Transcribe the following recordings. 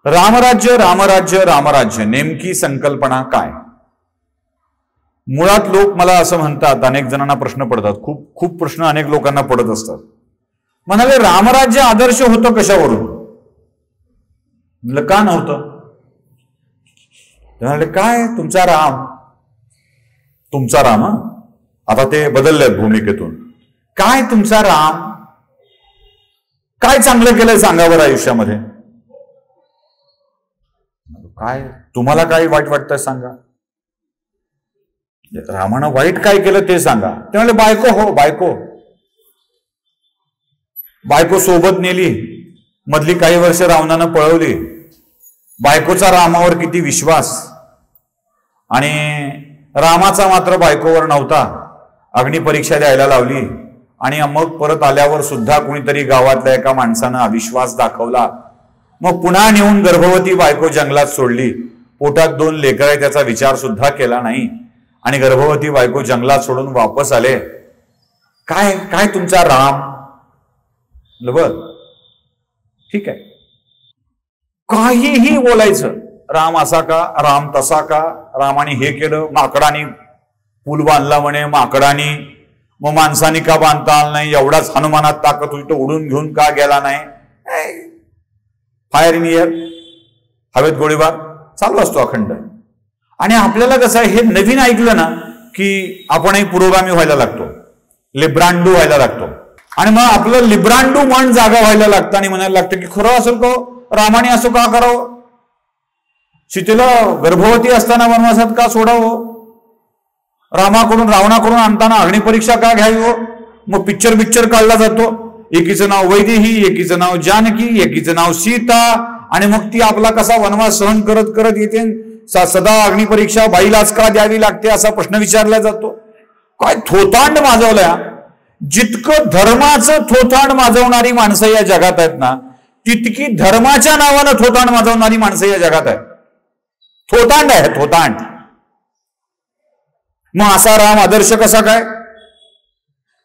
रामराज्य रामराज्य रामराज्य नेमकी संकल्पना काय? मुळात लोक मला असं म्हणतात, अनेक जणांना प्रश्न पडतात, खूप खूप प्रश्न अनेक लोकांना पडत असतात. म्हणाले रामराज्य आदर्श होतं कशावरून? का नव्हतं? म्हणाले काय तुमचा राम आता ते बदलले भूमिकेतून. काय तुमचा राम काय चांगलं केलंय सांगा बरं आयुष्यामध्ये? काय तुम्हाला काय वाईट वाटतंय सांगा? रामानं वाईट काय केलं ते सांगा. ते म्हणले बायको सोबत नेली, मधली काही वर्ष रावणानं पळवली. बायकोचा रामावर किती विश्वास, आणि रामाचा मात्र बायकोवर नव्हता. अग्निपरीक्षा द्यायला लावली, आणि मग परत आल्यावर सुद्धा कुणीतरी गावातल्या एका माणसानं अविश्वास दाखवला. मग पुन्हा नेऊन गर्भवती बायको जंगलात सोडली. पोटात 2 लेकरं आहे त्याचा विचार सुद्धा केला नाही, आणि गर्भवती बायको जंगलात सोडून वापस आले. काय काय तुमचा राम? बर ठीक आहे, काहीही बोलायचं. राम असा का, राम तसा का, रामाने हे केलं, माकडाने पूल बांधला म्हणे, माकडाने, मग माणसाने का बांधता आलं नाही, एवढाच हनुमानात ताकद होती उडून घेऊन का गेला नाही. फायर इन एअर, हवेत गोळीबार चालू असतो अखंड. आणि आपल्याला कसं आहे, हे नवीन ऐकलं ना की आपणही पुरोगामी व्हायला लागतो, लिब्रांडू व्हायला लागतो, आणि मग आपलं लिब्रांडू मन जागा व्हायला लागतं आणि म्हणायला लागतं की खरं असेल का रामाने असं का करावं, सीतेला गर्भवती असताना वनवासात का सोडावं, रावणाकडून आणताना अग्निपरीक्षा का घ्यावी. मग पिक्चर काढला जातो, एकीचं नाव वैदेही, एकीचं नाव जानकी, एकीचं नाव सीता, आणि मग ती आपला कसा वनवास सहन करत करत येते. सदा अग्निपरीक्षा बाईलाच का द्यावी लागते असा प्रश्न विचारला जातो. काय थोतांड माजवल्या. जितकं धर्माचं थोतांड माजवणारी माणसं या जगात आहेत ना, तितकी धर्माच्या नावानं थोतांड माजवणारी माणसं या जगात आहेत. थोतांड आहे थोतांड. मग असा राम आदर्श कसा काय?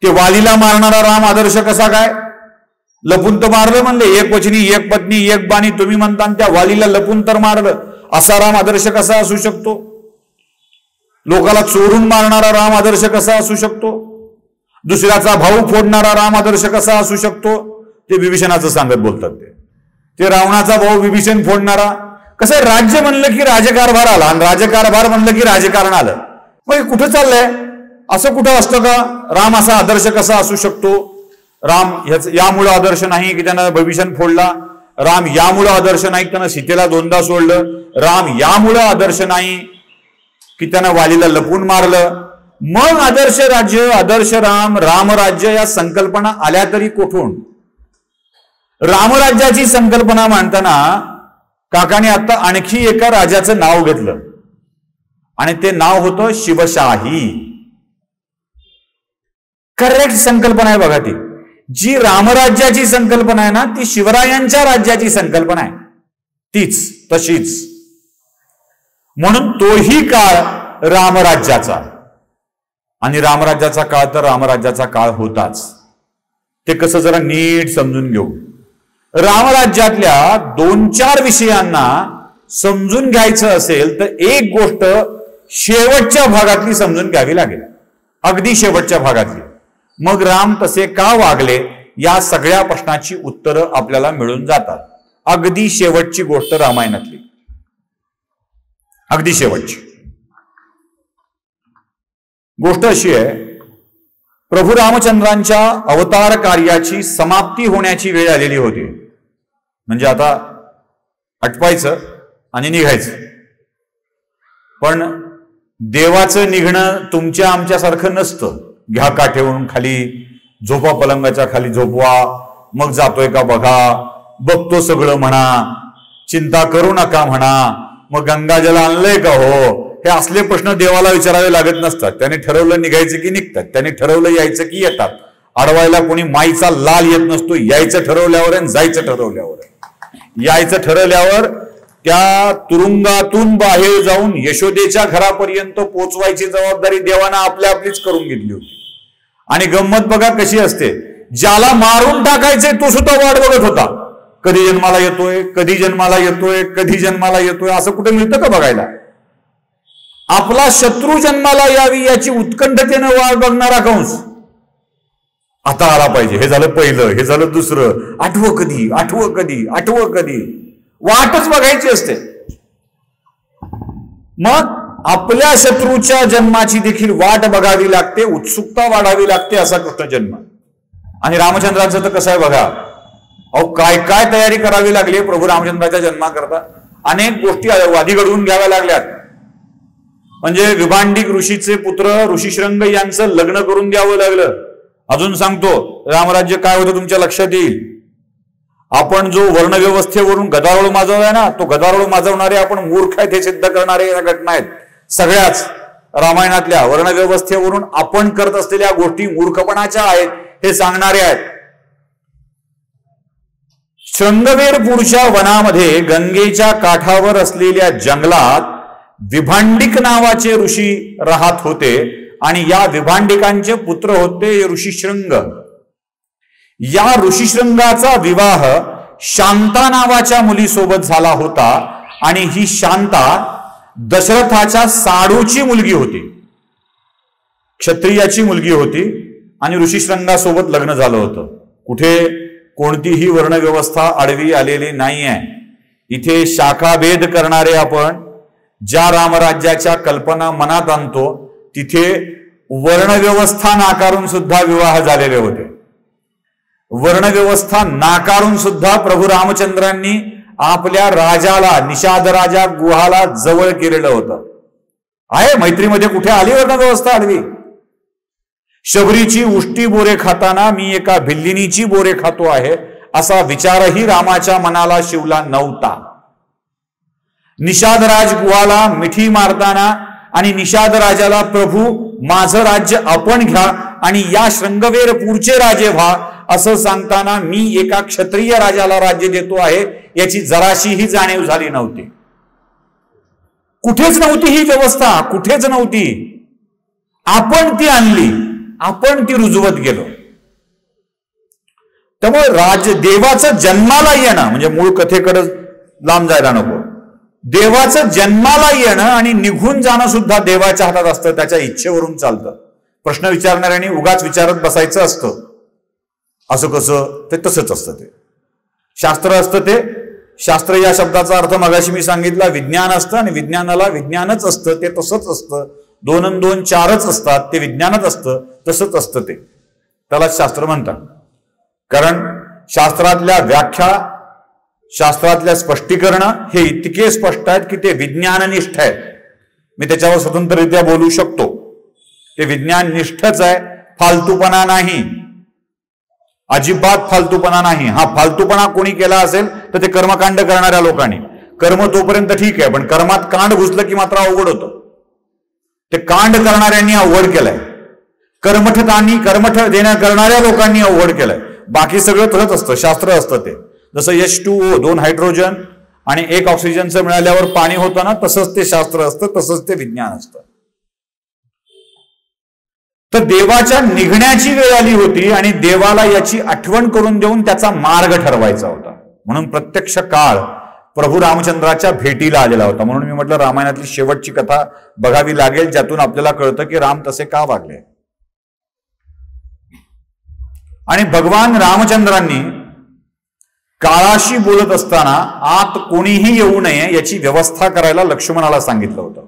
ते वालीला मारणारा राम आदर्श कसा काय? लपून तर मारलं म्हणले, एक वचनी एक पत्नी एक बाणी, तुम्ही म्हणता त्या वालीला लपून तर मारलं. असा राम आदर्श कसा असू शकतो? लोकाला चोरून मारणारा राम आदर्श कसा असू शकतो? दुसऱ्याचा भाऊ फोडणारा राम आदर्श कसा असू शकतो? ते विभीषणाचं सांगत बोलतात. ते रावणाचा भाऊ विभीषण फोडणारा. कसं राज्य म्हणलं की राजकारभार आला, आणि राजकारभार म्हणलं की राजकारण आलं. मग कुठं चाललंय? असं कुठं असतं का? राम असा आदर्श कसा असू शकतो? राम यामुळं आदर्श नाही की त्यानं विभीषण फोडला. राम यामुळं आदर्श नाही की त्यानं सीतेला 2दा सोडलं. राम यामुळं आदर्श नाही की त्यानं वालीला लपून मारलं. मग आदर्श राज्य, आदर्श राम, रामराज्य या संकल्पना आल्या तरी कुठून? रामराज्याची संकल्पना मांडताना काकाने आता आणखी एका राजाचं नाव घेतलं, आणि ते नाव होतं शिवशाही. करेक्ट संकल्पना आहे बघा ती. जी रामराज्याची संकल्पना आहे ना, ती शिवरायांच्या राज्याची संकल्पना आहे, तीच तशीच. म्हणून तोही काळ रामराज्याचा, आणि रामराज्याचा काळ तर रामराज्याचा काळ होताच. ते कसं जरा नीट समजून घेऊ. रामराज्यातल्या 2-4 विषयांना समजून घ्यायचं असेल तर एक गोष्ट शेवटच्या भागातली समजून घ्यावी लागेल, अगदी शेवटच्या भागातली. मग राम तसे का वागले या सगळ्या प्रश्नाची उत्तरं आपल्याला मिळून जातात. अगदी शेवटची गोष्ट रामायणातली, अगदी शेवटची गोष्ट अशी आहे, प्रभू रामचंद्रांच्या अवतार कार्याची समाप्ती होण्याची वेळ आलेली होती. म्हणजे आता आटपायचं आणि निघायचं. पण देवाचं निघणं तुमच्या आमच्यासारखं नसतं. घ्या काठेवरून खाली झोपा, पलंगाच्या खाली झोपवा, मग जातोय का बघा, बघतो सगळं म्हणा, चिंता करू नका म्हणा, मग गंगाजल आणलंय का हो, हे असले प्रश्न देवाला विचारावे लागत नसतात. त्याने ठरवलं निघायचं की निघतात, त्याने ठरवलं यायचं की येतात. अडवायला कोणी माईचा लाल येत नसतो. यायचं ठरवल्यावर आणि जायचं ठरवल्यावर. यायचं ठरवल्यावर त्या तुरुंगातून बाहेर जाऊन यशोदेच्या घरापर्यंत पोचवायची जबाबदारी देवानं आपलीच करून घेतली होती. आणि गंमत बघा कशी असते, ज्याला मारून टाकायचे तो सुद्धा वाट बघत होता. कधी जन्माला येतोय, कधी जन्माला येतोय, कधी जन्माला येतोय, असं कुठे मिळतं का बघायला? आपला शत्रू जन्माला यावी याची उत्कंठतेनं वाट बघणारा कंस आता आला पाहिजे. हे झालं पहिलं, हे झालं दुसरं, आठवं कधी, आठवं कधी, आठवं कधी, वाटच बघायची असते. मग आपल्या शत्रूच्या जन्माची देखील वाट बघावी लागते, उत्सुकता वाढावी लागते, असा कृष्ण जन्म. आणि रामचंद्रांचं तर कसं आहे बघा, अहो काय काय तयारी करावी लागली प्रभू रामचंद्राच्या जन्माकरता. अनेक गोष्टी वादी घडवून घ्याव्या लागल्यात. म्हणजे विभांडिक ऋषीचे पुत्र ऋषीशृंग यांचं लग्न करून द्यावं लागलं. अजून सांगतो, रामराज्य काय होतं तुमच्या लक्षात येईल. आपण जो वर्णव्यवस्थेवरून गदारोळ माजवलाय ना, तो गदारोळ माजवणारे आपण मूर्ख आहेत हे सिद्ध करणारे या घटना आहेत सगळ्याच. रामायणातल्या वर्णव्यवस्थेवरून आपण करत असलेल्या गोष्टी मूर्खपणाच्या आहेत हे सांगणारे आहेत. शृंगवेरपूरच्या वनामध्ये गंगेच्या काठावर असलेल्या जंगलात विभांडिक नावाचे ऋषी राहत होते आणि या विभांडिकांचे पुत्र होते ऋषीशृंग. या ऋषीशृंगाचा विवाह शांता नावाच्या मुलीसोबत झाला होता आणि ही शांता दशरथाच्या साडूची मुलगी होती, क्षत्रियाची मुलगी होती आणि ऋषीशृंगासोबत लग्न झालं होतं. कुठे कोणतीही वर्णव्यवस्था आडवी आलेली नाहीये. इथे शाखाभेद करणारे आपण ज्या रामराज्याच्या कल्पना मनात आणतो तिथे वर्णव्यवस्था नाकारून सुद्धा विवाह झालेले होते. वर्णव्यवस्था नाकारून सुद्धा प्रभू रामचंद्रांनी आपल्या राजाला, निषाद राजा गुहाला जवळ केलेलं होतं. आहे मैत्रीमध्ये कुठे आली वर्णव्यवस्था आडवी? शबरीची उष्टी बोरे खाताना मी एका भिल्लिनीची बोरे खातो आहे असा विचारही रामाच्या मनाला शिवला नव्हता. निषाद राज गुहाला मिठी मारताना आणि निषाद राजाला प्रभू माझं राज्य आपण घ्या आणि या शृंगवेरपूरचे राजे व्हा असं सांगताना मी एका क्षत्रिय राजाला राज्य देतो आहे याची जराशीही जाणीव झाली नव्हती. कुठेच नव्हती ही व्यवस्था, कुठेच नव्हती. आपण ती आणली, आपण ती रुजवत गेलो. त्यामुळे देवाचं जन्माला येणं म्हणजे मूळ कथेकडे लांब जायला नको. देवाचं जन्माला येणं आणि निघून जाणं सुद्धा देवाच्या हातात असतं, त्याच्या इच्छेवरून चालतं. प्रश्न विचारणाऱ्यांनी उगाच विचारत बसायचं असतं. असं कसं? ते तसंच असतं. ते शास्त्र असतं. ते शास्त्र या शब्दाचा अर्थ मगाशी मी सांगितला, विज्ञान असतं आणि विज्ञानाला विज्ञानच असतं. ते तसंच असतं. 2 आणि 2 4च असतात. ते विज्ञानच असतं. तसंच असतं. ते त्याला शास्त्र म्हणतात. कारण शास्त्रातल्या व्याख्या, शास्त्रातल्या स्पष्टीकरण हे इतके स्पष्ट आहेत की ते विज्ञाननिष्ठ आहेत. मी त्याच्यावर स्वतंत्ररित्या बोलू शकतो. ते विज्ञाननिष्ठच आहे, फालतूपणा नाही, अजिबात फालतूपणा नाही. हा फालतूपणा कोणी केला असेल तर ते कर्मकांड करणाऱ्या लोकांनी. कर्म तोपर्यंत ठीक आहे, पण कर्मात कांड घुसलं की मात्र अवघड होतं. ते कांड करणाऱ्यांनी अवघड केलंय. कर्मठ करणाऱ्या लोकांनी अवघड केलंय. बाकी सगळं तसंच असतं, शास्त्र असतं. ते जसं H2O 2 हायड्रोजन आणि 1 ऑक्सिजनचं मिळाल्यावर पाणी होतं ना, तसंच ते शास्त्र असतं, तसंच ते विज्ञान असतं. तर देवाच्या निघण्याची वेळ आली होती आणि देवाला याची आठवण करून देऊन त्याचा मार्ग ठरवायचा होता. म्हणून प्रत्यक्ष काळ प्रभू रामचंद्राच्या भेटीला आलेला होता. म्हणून मी म्हटलं रामायणातली शेवटची कथा बघावी लागेल, ज्यातून आपल्याला कळतं की राम तसे का वागले. आणि भगवान रामचंद्रांनी काळाशी बोलत असताना आत कोणीही येऊ नये याची व्यवस्था करायला लक्ष्मणाला सांगितलं होतं.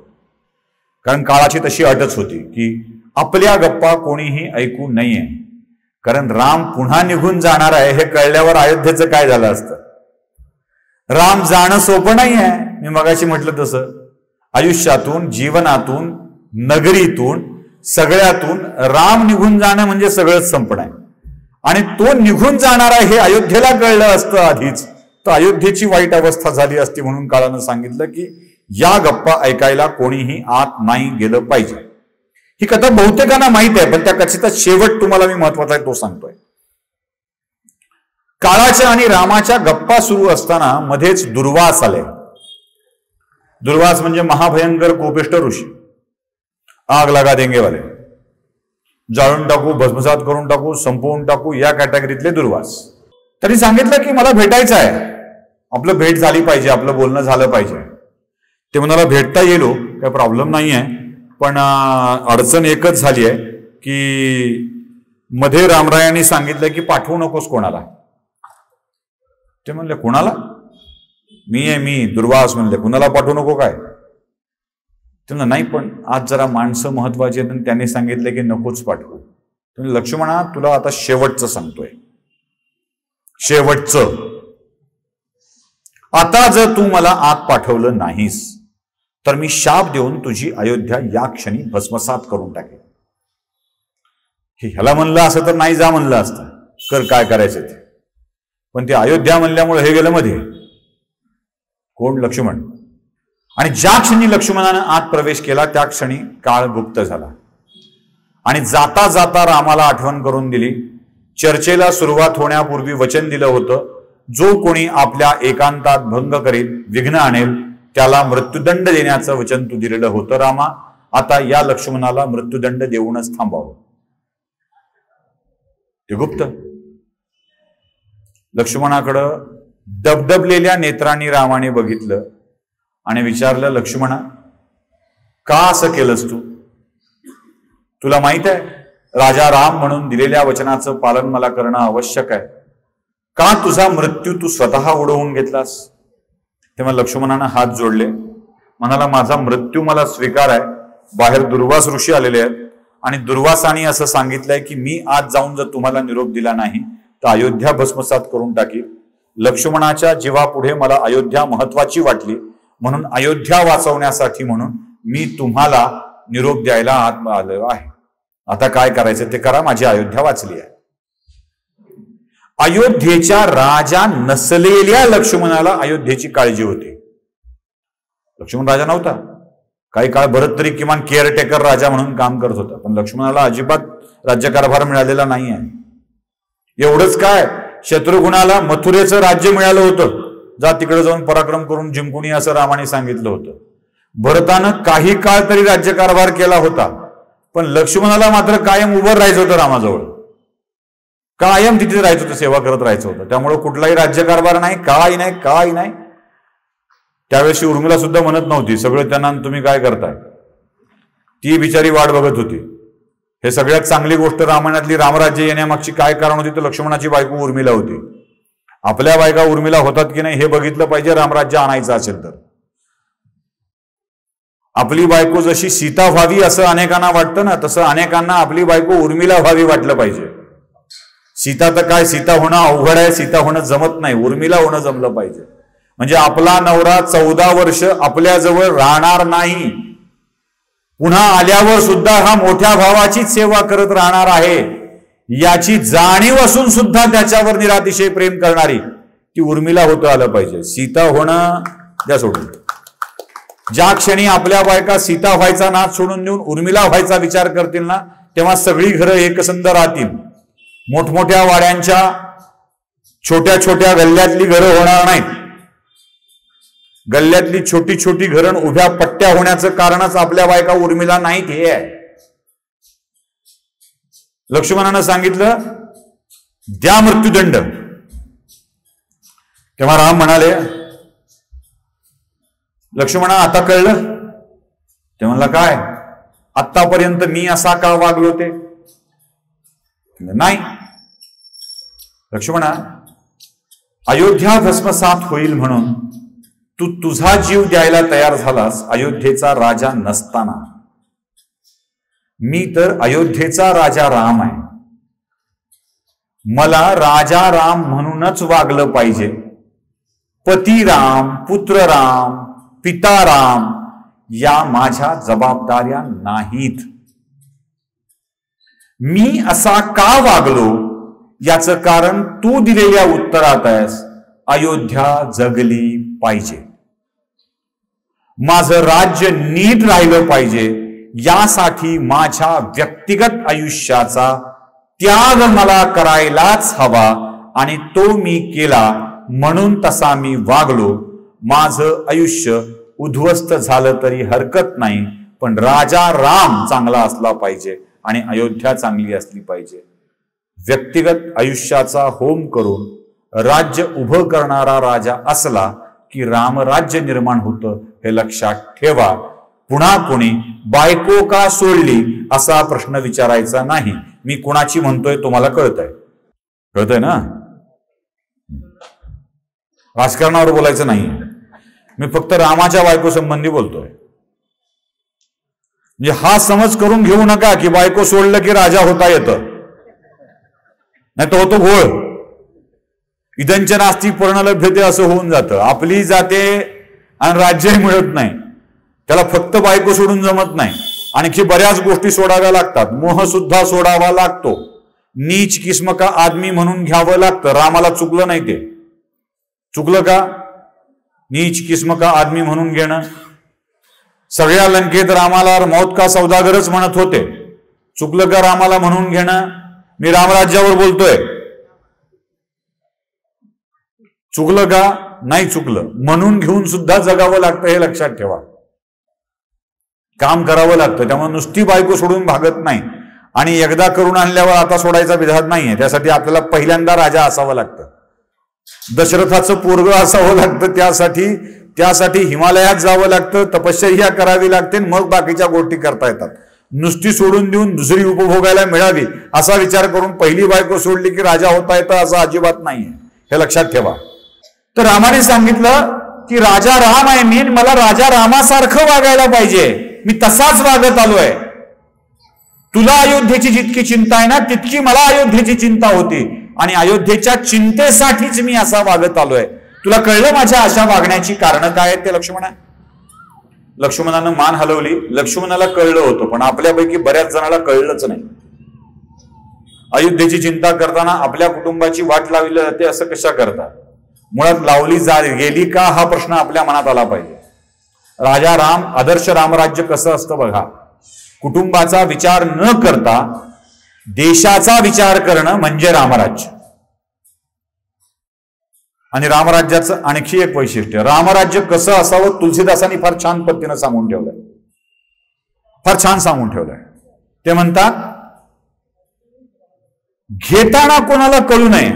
कारण काळाची तशी अटच होती की आपल्या गप्पा कोणीही ऐकू नये. कारण राम पुन्हा निघून जाणार आहे हे कळल्यावर अयोध्येचं काय झालं असतं. राम जाणं सोपं नाही आहे. मी मगाशी म्हटलं तसं आयुष्यातून, जीवनातून, नगरीतून, सगळ्यातून राम निघून जाणं म्हणजे सगळंच संपणं आहे. आणि तो निघून जाणार आहे हे अयोध्येला कळलं असतं आधीच तर अयोध्येची वाईट अवस्था झाली असती. म्हणून काळानं सांगितलं की या गप्पा ऐकायला कोणीही आत नाही गेलं पाहिजे. ही कथा बहुतेकांना माहित आहे, पण त्या कथेचा शेवट तुम्हाला मी महत्वाचा आहे तो सांगतोय. काळाच्या आणि रामाच्या गप्पा सुरू असताना मध्येच दुर्वास आले. दुर्वास म्हणजे महाभयंकर कोपिष्ट ऋषी, आग लगा देंगे वाले, जाळून टाकू, भस्मसात करून टाकू, संपवून टाकू या कॅटेगरीतले दुर्वास. तरी सांगितलं की मला भेटायचं आहे, आपलं भेट झाली पाहिजे, आपलं बोलणं झालं पाहिजे. ते म्हणाला भेटता येलो, काही प्रॉब्लेम नाही आहे, पण अडचण एकच झाली आहे की मध्ये रामरायांनी सांगितलं की पाठवू नकोस कोणाला. ते म्हणले कोणाला? मी दुर्वास म्हणले, कुणाला पाठवू नको काय? ते म्हणलं नाही, पण आज जरा माणसं महत्वाची आहेत, त्यांनी सांगितलं की नकोच पाठवू. तुम्ही लक्ष्मणा, तुला आता शेवटचं सांगतोय, शेवटचं. आता जर तू मला आत पाठवलं नाहीस तर मी शाप देऊन तुझी अयोध्या या क्षणी भस्मसात करून टाकेन. ह्याला म्हणलं असं तर नाही जा म्हणलं असतं, कर काय करायचं ते. पण ते अयोध्या म्हणल्यामुळे हे गेलं मध्ये. कोण? लक्ष्मण. आणि ज्या क्षणी लक्ष्मणानं आत प्रवेश केला त्या क्षणी काळ गुप्त झाला. आणि जाता जाता रामाला आठवण करून दिली. चर्चेला सुरुवात होण्यापूर्वी वचन दिलं होतं, जो कोणी आपल्या एकांतात भंग करेल, विघ्न आणेल, त्याला मृत्यूदंड देण्याचं वचन तू दिलेलं होतं रामा. आता या लक्ष्मणाला मृत्यूदंड देऊनच थांबावं. ते गुप्त. लक्ष्मणाकडं डबडबलेल्या नेत्रांनी रामाने बघितलं आणि विचारलं, लक्ष्मणा का असं केलंस तू? तुला माहित आहे राजा राम म्हणून दिलेल्या वचनाचं पालन मला करणं आवश्यक आहे. का तुझा मृत्यू तू स्वतः ओढवून घेतलास? तेव्हा लक्ष्मणानं हात जोडले, म्हणाला माझा मृत्यू मला स्वीकार आहे. बाहेर दुर्वास ऋषी आलेले आहेत आणि दुर्वासाने असं सांगितलंय की मी आज जाऊन जर तुम्हाला निरोप दिला नाही तर अयोध्या भस्मसात करून टाकील. लक्ष्मणाच्या जीवापुढे मला अयोध्या महत्वाची वाटली, म्हणून अयोध्या वाचवण्यासाठी म्हणून मी तुम्हाला निरोप द्यायला आत आलो आहे. आता काय करायचं ते करा, माझी अयोध्या वाचली आहे. अयोध्येच्या राजा नसलेल्या लक्ष्मणाला अयोध्येची काळजी होती. लक्ष्मण राजा नव्हता. काही काळ भरत तरी किमान केअरटेकर राजा म्हणून काम करत होता, पण लक्ष्मणाला अजिबात राज्यकारभार मिळालेला नाही आहे. एवढंच काय, शत्रुघ्नाला मथुरेचं राज्य मिळालं होतं, जा तिकडे जाऊन पराक्रम करून जिंकून असं रामाने सांगितलं होतं. भरतानं काही काळ तरी राज्यकारभार केला होता, पण लक्ष्मणाला मात्र कायम उभं राहायचं होतं रामाजवळ. कायम तिथे राहायचं होतं, सेवा करत राहायचं होतं. त्यामुळे कुठलाही राज्यकारभार नाही, काही नाही. त्यावेळेस उर्मिला सुद्धा म्हणत नव्हती, सगळं त्यांना तुम्ही काय करताय. ती बिचारी वाट बघत होती. हे सगळ्यात चांगली गोष्ट रामायणातली, रामराज्य येण्यामागची काय कारण होती तर लक्ष्मणाची बायको उर्मिला होती. आपल्या बायका उर्मिला होतात की नाही हे बघितलं पाहिजे रामराज्य आणायचं असेल तर. आपली बायको जशी सीता व्हावी असं अनेकांना वाटतं ना, तसं अनेकांना आपली बायको उर्मिला व्हावी वाटलं पाहिजे. सीता तर काय, सीता होणं अवघड आहे, सीता होणं जमत नाही, उर्मिला होणं जमलं पाहिजे. म्हणजे आपला नवरा 14 वर्ष आपल्याजवळ राहणार नाही, पुन्हा आल्यावर सुद्धा हा मोठ्या भावाचीच सेवा करत राहणार आहे याची जाणीव असून सुद्धा त्याच्यावर निरातिशय प्रेम करणारी ती उर्मिला होतं आलं पाहिजे. सीता होणं द्या सोडून. ज्या क्षणी आपल्या बायका सीता व्हायचा नाद सोडून देऊन उर्मिला व्हायचा विचार करतील ना, तेव्हा सगळी घरं एकसंध राहतील. मोठमोठ्या वाड्यांच्या छोट्या छोट्या गल्ल्यातली घरं होणार नाहीत. गल्ल्यातली छोटी छोटी घरं उभ्या पट्ट्या होण्याचं कारणच आपल्या बायका उर्मिला नाहीत हे आहे. लक्ष्मणानं सांगितलं द्या मृत्यूदंड. तेव्हा राम म्हणाले, लक्ष्मणा आता कळलं? ते म्हणला काय, आतापर्यंत मी असा का वागलो ते? नाही. लक्ष्मणा, अयोध्या भस्मसात होईल म्हणून तू तुझा जीव द्यायला तयार झालास अयोध्येचा राजा नसताना. मी तर अयोध्येचा राजा राम आहे. मला राजा राम म्हणूनच वागलं पाहिजे. पती राम, पुत्र राम, पिता राम या माझ्या जबाबदाऱ्या नाहीत. मी असा का वागलो याचं कारण तू दिलेल्या उत्तरात आहेस. अयोध्या जगली पाहिजे, माझं राज्य नीट राहिलं पाहिजे, यासाठी माझ्या व्यक्तिगत आयुष्याचा त्याग मला करायलाच हवा आणि तो मी केला म्हणून तसा मी वागलो. माझं आयुष्य उद्ध्वस्त झालं तरी हरकत नाही, पण राजा राम चांगला असला पाहिजे आणि अयोध्या चांगली असली पाहिजे. व्यक्तिगत आयुष्याचा होम करून राज्य उभं करणारा राजा असला की रामराज्य निर्माण होतं, हे लक्षात ठेवा. पुन्हा कोणी बायको का सोडली असा प्रश्न विचारायचा नाही. मी कुणाची म्हणतोय तुम्हाला कळतंय ना? राजकारणावर बोलायचं नाही. मी फक्त रामाच्या बायको संबंधी बोलतोय. म्हणजे हा समज करून घेऊ नका की बायको सोडलं की राजा होता येतं, नाही तर होतो घोळ. इदंच्या नास्ती पर्णलभ्यते असं होऊन जातं. आपली जाते आणि राज्यही मिळत नाही. त्याला फक्त बायको सोडून जमत नाही, आणखी बऱ्याच गोष्टी सोडाव्या लागतात. मोह सुद्धा सोडावा लागतो. नीच किस्म का आदमी म्हणून घ्यावं लागतं. रामाला चुकलं नाही. ते चुकलं का? नीच किस्म का आदमी म्हणून घेणं. सगळ्या लंकेत रामाला मौत का सौदागरच म्हणत होते. चुकलं का रामाला म्हणून घेणं? मी रामराज्यावर बोलतोय. चुकलं का? नाही चुकलं. म्हणून घेऊन सुद्धा जगावं लागतं, हे लक्षात ठेवा. काम करावं लागतं. त्यामुळे नुसती बायको सोडून भागत नाही. आणि एकदा करून आणल्यावर आता सोडायचा विधान नाहीये. त्यासाठी आपल्याला पहिल्यांदा राजा असावं लागतं. दशरथाचं पोरगं असावं लागतं. त्यासाठी हिमालयात जावं लागतं, तपश्चर्या करावी लागते, मग बाकीच्या गोष्टी करता येतात. नुसती सोडून देऊन दुसरी उपभोगायला मिळावी असा विचार करून पहिली बायको सोडली की राजा होता येतं असं अजिबात नाहीये, हे लक्षात ठेवा. तर रामाने सांगितलं की राजा राम आहे मी, मला राजा रामासारखं वागायला पाहिजे. मी तसाच वागत आलोय. तुला अयोध्येची जितकी चिंता आहे ना, तितकी मला अयोध्येची चिंता होती. आणि अयोध्येच्या चिंतेसाठीच मी असा वागत आलोय. तुला कळलं माझ्या अशा वागण्याची कारण काय आहेत ते लक्ष्मणानं मान हलवली. लक्ष्मणाला कळलं होतं, पण आपल्यापैकी बऱ्याच जणांना कळलंच नाही. अयोध्येची चिंता करताना आपल्या कुटुंबाची वाट लावली जाते असं कशा करता? मुळात लावली गेली का हा प्रश्न आपल्या मनात आला पाहिजे. राजा राम, आदर्श रामराज्य कसं असतं बघा. कुटुंबाचा विचार न करता देशाचा विचार करणं म्हणजे रामराज्य. आणि रामराज्याचं आणखी एक वैशिष्ट्य, रामराज्य कसं असावं तुलसीदासांनी फार छान पद्धतीनं सांगून ठेवलंय. फार छान सांगून ठेवलंय. ते म्हणतात, घेताना कोणाला कळू नये,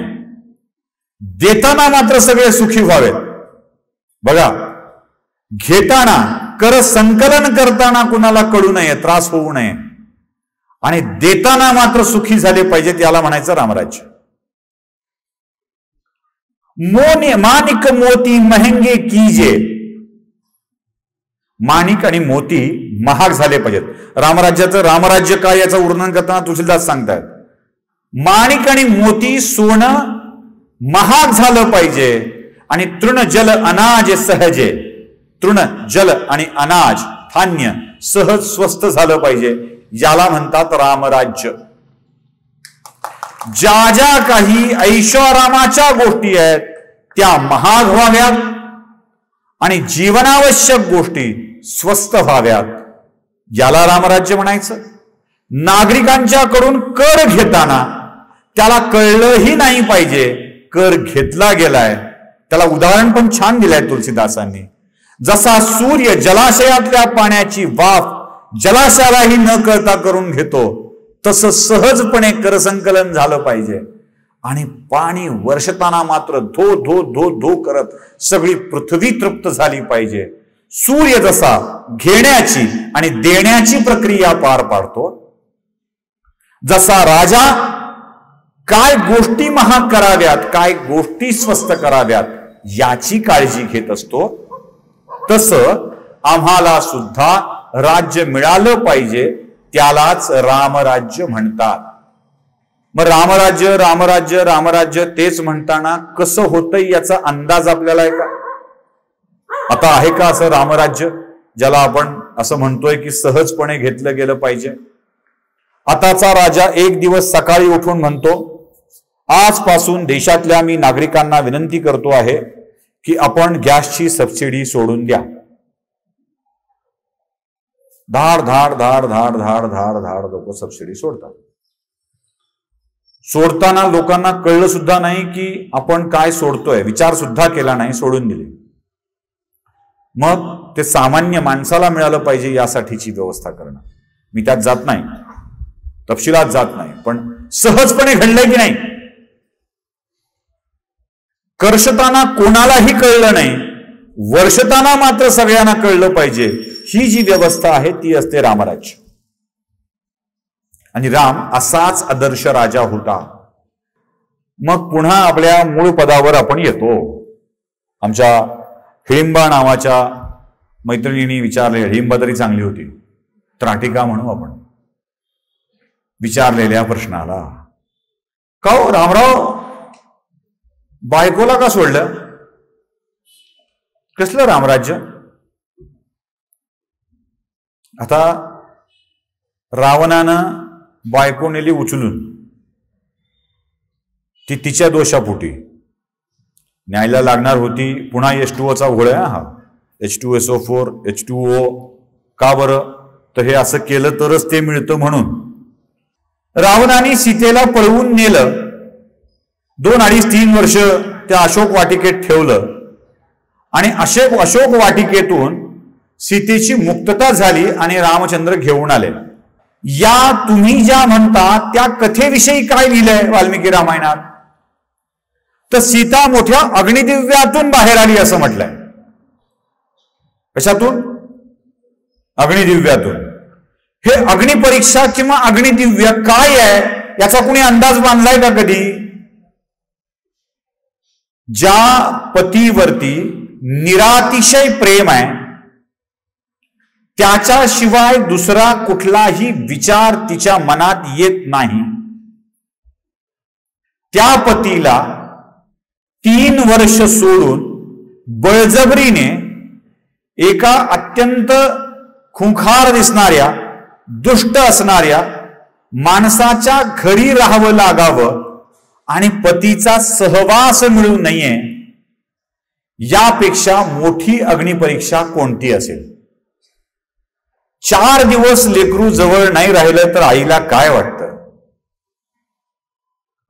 देताना मात्र सगळे सुखी व्हावेत. बघा, घेताना, कर संकलन करताना कुणाला कळू नये, त्रास होऊ नये, आणि देताना मात्र सुखी झाले पाहिजेत, याला म्हणायचं रामराज्य. माणिक मोती महंगे कीजे, माणिक आणि मोती महाग झाले पाहिजेत. रामराज्याचं रामराज्य काय याचं वर्णन करताना तुलसीदास सांगतायत, माणिक आणि मोती सोनं महाग झालं पाहिजे, आणि तृण जल अनाज सहजे, तृण जल आणि अनाज धान्य सहज स्वस्त झालं पाहिजे, याला म्हणतात रामराज्य. ज्या ज्या काही ऐशोआरामाच्या गोष्टी आहेत त्या महाग व्हाव्यात आणि जीवनावश्यक गोष्टी स्वस्त व्हाव्यात, याला रामराज्य म्हणायचं. नागरिकांच्याकडून कर घेताना त्याला कळलंही नाही पाहिजे कर घेतला गेलाय. त्याला उदाहरण पण छान दिलंय तुलसीदासांनी. जसा सूर्य जलाशयातल्या पाण्याची वाफ जलाशयालाही न कळता करून घेतो, तसं सहजपणे करसंकलन झालं पाहिजे. आणि पाणी वर्षताना मात्र धो धो धो धो करत सगळी पृथ्वी तृप्त झाली पाहिजे. सूर्य जसा घेण्याची आणि देण्याची प्रक्रिया पार पाडतो, जसा राजा काय गोष्टी महाग कराव्यात, काय गोष्टी स्वस्त कराव्यात याची काळजी घेत असतो, तसं आम्हाला सुद्धा राज्य मिळालं पाहिजे, त्यालाच रामराज्य म्हणतात. मग रामराज्य रामराज्य रामराज्य तेच म्हणताना कसं होतंय याचा अंदाज आपल्याला आहे का? आता आहे का असं रामराज्य ज्याला आपण असं म्हणतोय की सहजपणे घेतलं गेलं पाहिजे? आताचा राजा एक दिवस सकाळी उठून म्हणतो, आजपासून देशातल्या मी नागरिकांना विनंती करतो आहे की आपण गॅसची सबसिडी सोडून द्या. धाड धाड धाड धाड धाड धाड धाड लोक सबसिडी सोडतात. सोडताना लोकांना कळलं सुद्धा नाही की आपण काय सोडतोय, विचार सुद्धा केला नाही, सोडून दिले. मग ते सामान्य माणसाला मिळालं पाहिजे यासाठीची व्यवस्था करणं. मी त्यात जात नाही, तपशिलात जात नाही, पण सहजपणे घडलंय की नाही कर्षताना कोणालाही कळलं नाही, वर्षताना मात्र सगळ्यांना कळलं पाहिजे, ही जी व्यवस्था आहे ती असते रामराज्य. आणि राम असाच आदर्श राजा होता. मग पुन्हा आपल्या मूळ पदावर आपण येतो. आमच्या हिडिंबा नावाच्या मैत्रिणींनी विचारले, हिडिंबा तरी चांगली होती, त्राटिका म्हणू आपण, विचारलेल्या प्रश्नाला, का हो रामराव बायकोला का सोडलं? कसलं रामराज्य? आता रावणानं बायको नेली उचलून, ती तिच्या दोषापोटी न्यायला लागणार होती. पुन्हा H2O घोळ आहे हा, H2SO4 H2O. का बरं? तर हे असं केलं तरच ते मिळतं म्हणून. रावणाने सीतेला पळवून नेलं, 2-2.5-3 वर्ष त्या अशोक वाटिकेत ठेवलं आणि अशोक वाटिकेतून सीतेची मुक्तता झाली आणि रामचंद्र घेऊन आले. या तुम्ही ज्या म्हणता त्या कथेविषयी काय लिहिलंय वाल्मिकी रामायणात? तर सीता मोठ्या अग्निदिव्यातून बाहेर आली असं म्हटलंय. कशातून? अग्निदिव्यातून. हे अग्निपरीक्षा किंवा अग्निदिव्य काय आहे याचा कुणी अंदाज बांधलाय का कधी? ज्या पतीवरती निरातिशय प्रेम आहे, त्याच्याशिवाय दुसरा कुठलाही विचार तिच्या मनात येत नाही, त्या पतीला 3 वर्ष सोडून बळजबरीने एका अत्यंत खुंखार दिसणाऱ्या, दुष्ट असणाऱ्या माणसाच्या घरी राहावं लागावं आणि पतीचा सहवास मिळू नये, यापेक्षा मोठी अग्निपरीक्षा कोणती असेल? 4 दिवस लेकरू जवळ नाही राहिलं तर आईला काय वाटतं?